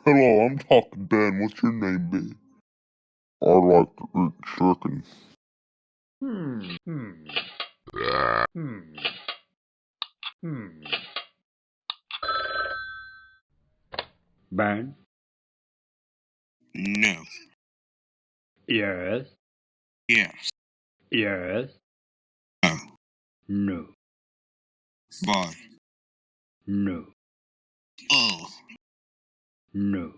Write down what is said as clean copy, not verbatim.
Hello, I'm talking Ben. What's your name be? I like to eat chicken. Ben? No. Yes. Yes. Yes. No. No. Bye. No. Oh. No.